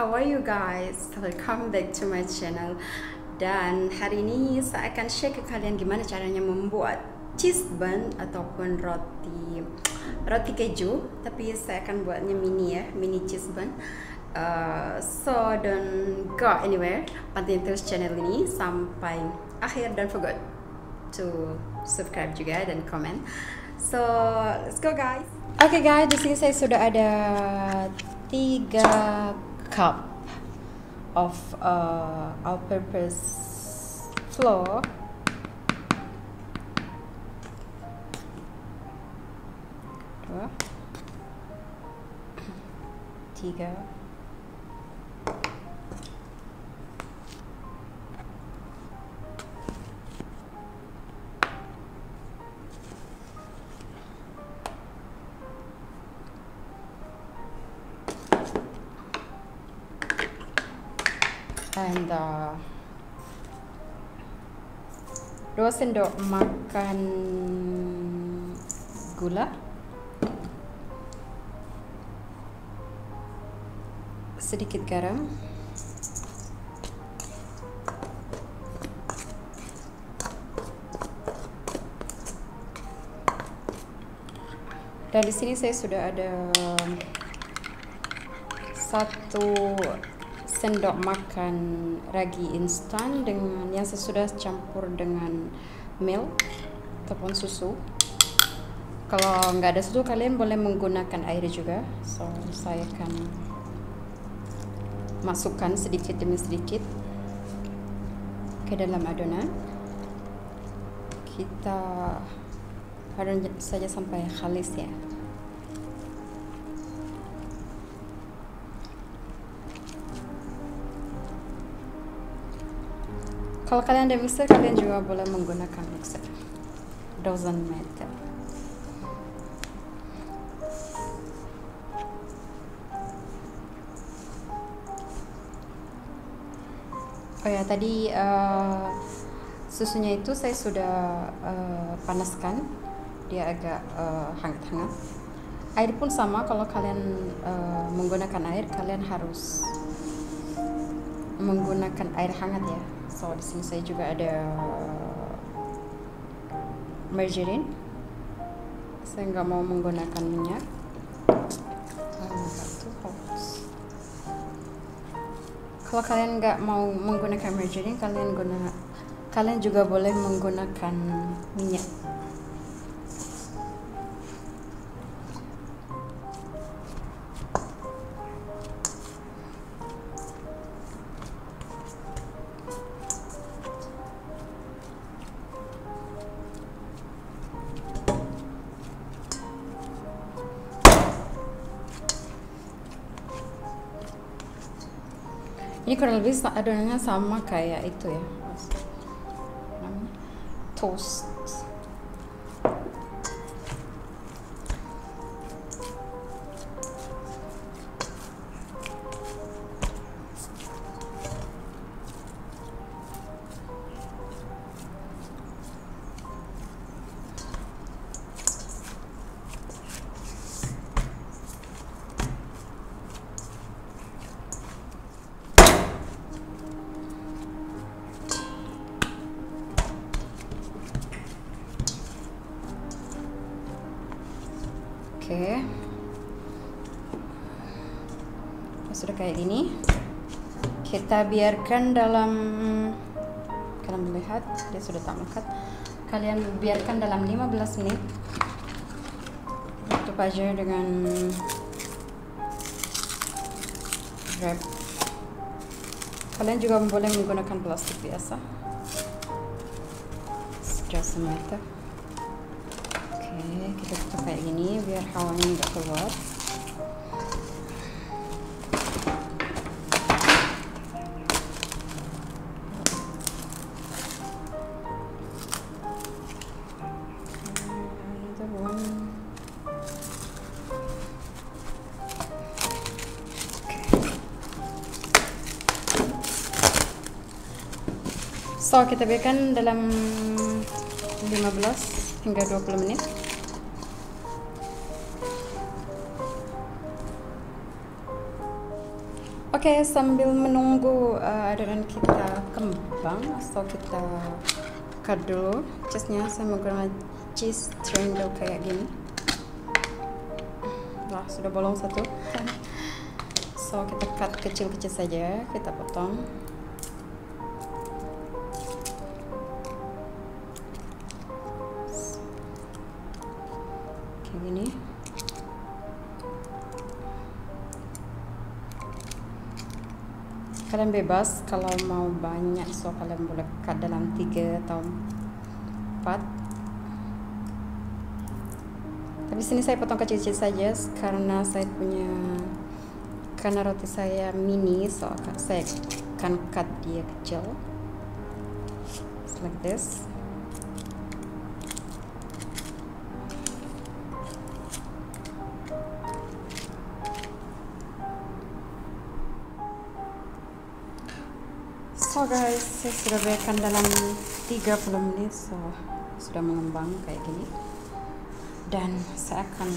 how are you guys? Welcome back to my channel. Dan hari ini saya akan share ke kalian gimana caranya membuat cheese bun ataupun roti keju. Tapi saya akan buatnya mini ya, mini cheese bun. So don't go anywhere. Pantengin terus channel ini sampai akhir dan forget to subscribe juga dan komen. So let's go guys. Oke guys, di sini saya sudah ada 3 cup of all-purpose flour. Dua, 3. And 2 sendok makan gula, sedikit garam, dan di sini saya sudah ada 1 sendok makan ragi instan dengan yang saya sudah campur dengan milk ataupun susu. Kalau nggak ada susu, kalian boleh menggunakan air juga. So saya akan masukkan sedikit demi sedikit ke dalam adonan. Kita adon saja sampai halis ya. Kalau kalian ada mixer, kalian juga boleh menggunakan mixer. Doesn't matter. Oh ya, tadi susunya itu saya sudah panaskan. Dia agak hangat-hangat. Air pun sama, kalau kalian menggunakan air, kalian harus menggunakan air hangat ya. So di sini saya juga ada margarine. Saya nggak mau menggunakan minyak. Kalau kalian nggak mau menggunakan margarine, kalian juga boleh menggunakan minyak. Ini kurang lebih adonannya sama kayak itu ya, toast. Oke, sudah kayak gini. Kita biarkan dalam, kalian melihat dia sudah tak melekat. Kalian biarkan dalam 15 menit. Tutup aja dengan wrap. Kalian juga boleh menggunakan plastik biasa. Just a matter. Oke, kita tutup kayak gini biar hawanya nggak keluar. So kita biarkan dalam 15 hingga 20 menit. Oke, sambil menunggu adonan kita kembang atau kita cut dulu cheese-nya, saya menggunakan cheese triangle kayak gini. Wah, sudah bolong satu. So, kita cut kecil-kecil saja, kita potong. Kayak gini. Kalian bebas kalau mau banyak, so kalian boleh cut dalam 3 atau 4. Tapi sini saya potong kecil-kecil saja karena karena roti saya mini, so saya akan cut dia kecil. Just like this. So guys, saya sudah biarkan dalam 30 menit, so sudah mengembang kayak gini. Dan saya akan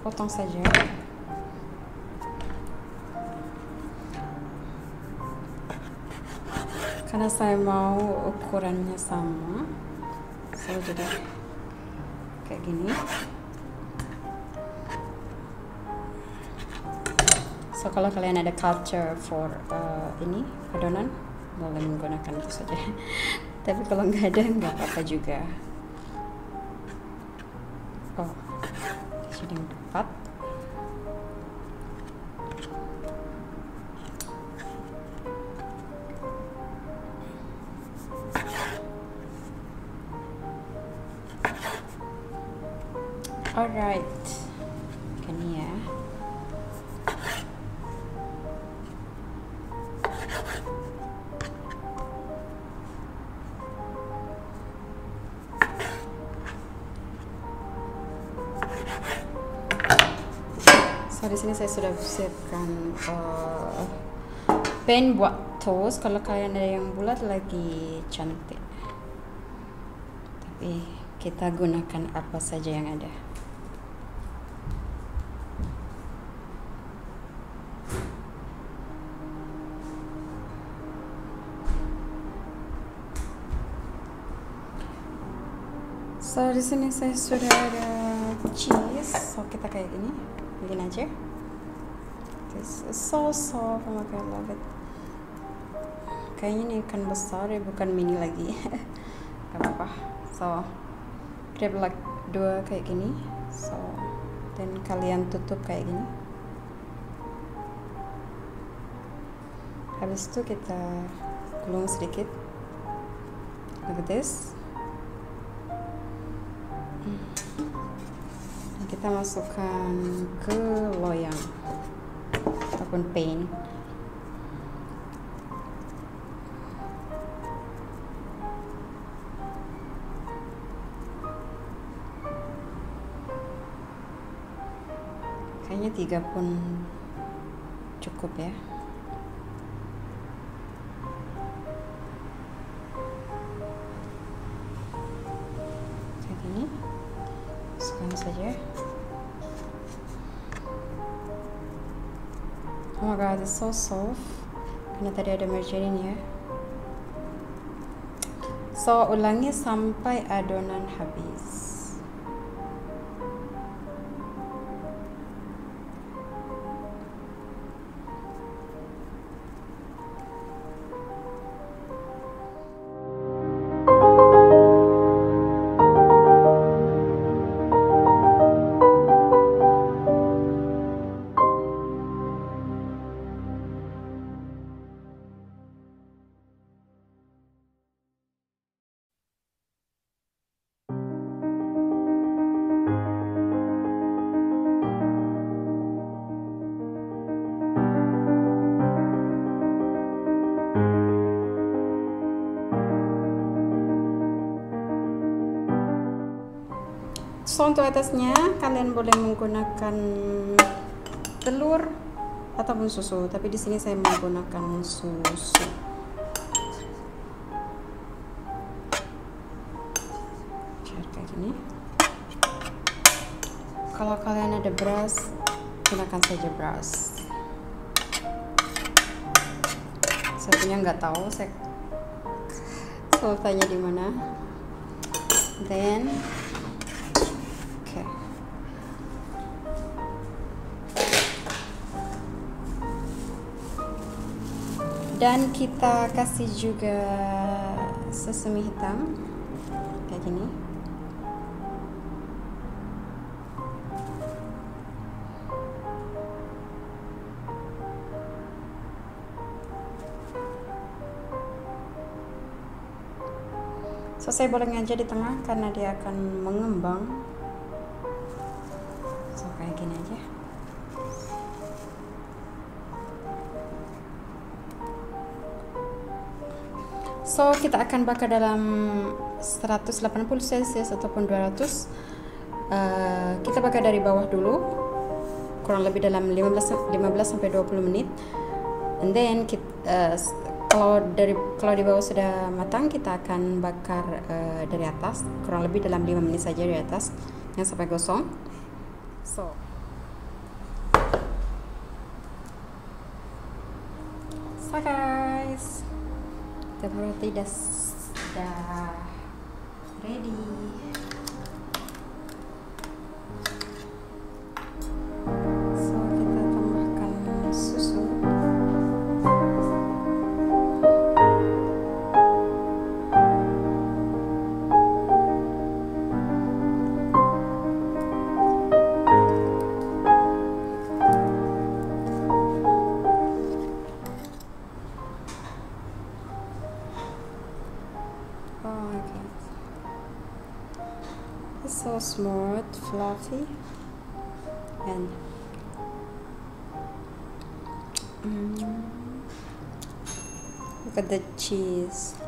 potong saja. Karena saya mau ukurannya sama, so jadi kayak gini. So kalau kalian ada culture for ini adonan, boleh menggunakan itu saja. Tapi kalau nggak ada, nggak apa-apa juga. Oh, sudah tepat. Alright, ini ya. So di sini saya sudah siapkan pan buat toast. Kalau kalian ada yang bulat lagi cantik. Tapi kita gunakan apa saja yang ada. So di sini saya sudah ada cheese. So kita kayak gini. Bikin aja. This is so soft, oh my god, I love it. Kayaknya ini ikan besar ya, bukan mini lagi. Gak apa-apa. So grab like 2 kayak gini. So dan kalian tutup kayak gini. Habis itu kita gulung sedikit. Like this. Kita masukkan ke loyang ataupun pan. Kayaknya 3 pun cukup ya. Kayak gini. Masukkan saja. Oh my god, it's so soft. Karena tadi ada margarine ya. So ulangi sampai adonan habis. So untuk atasnya kalian boleh menggunakan telur ataupun susu, tapi di sini saya menggunakan susu. Kayak gini. Kalau kalian ada beras, gunakan saja brush. Satunya nggak tahu saya tanya di mana. Then okay. Dan kita kasih juga sesame hitam kayak gini. So saya boleh aja di tengah karena dia akan mengembang. So kayak gini aja. So kita akan bakar dalam 180 celcius ataupun 200. Kita bakar dari bawah dulu kurang lebih dalam 15 sampai 20 menit. And then kalau di bawah sudah matang, kita akan bakar dari atas kurang lebih dalam 5 menit saja dari atas, yang sampai gosong. So guys, roti sudah ready. So kita tambahkan susu. Oh my god, it's so smooth, fluffy, and look at the cheese.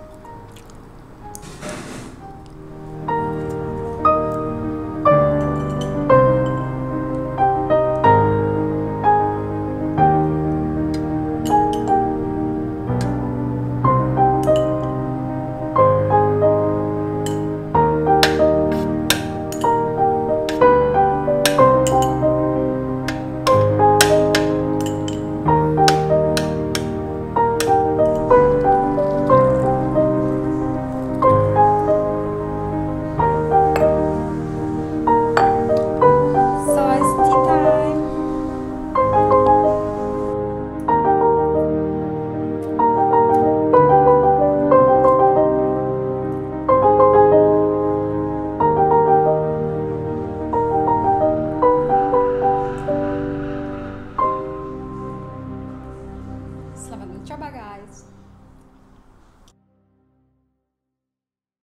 Selamat mencoba guys.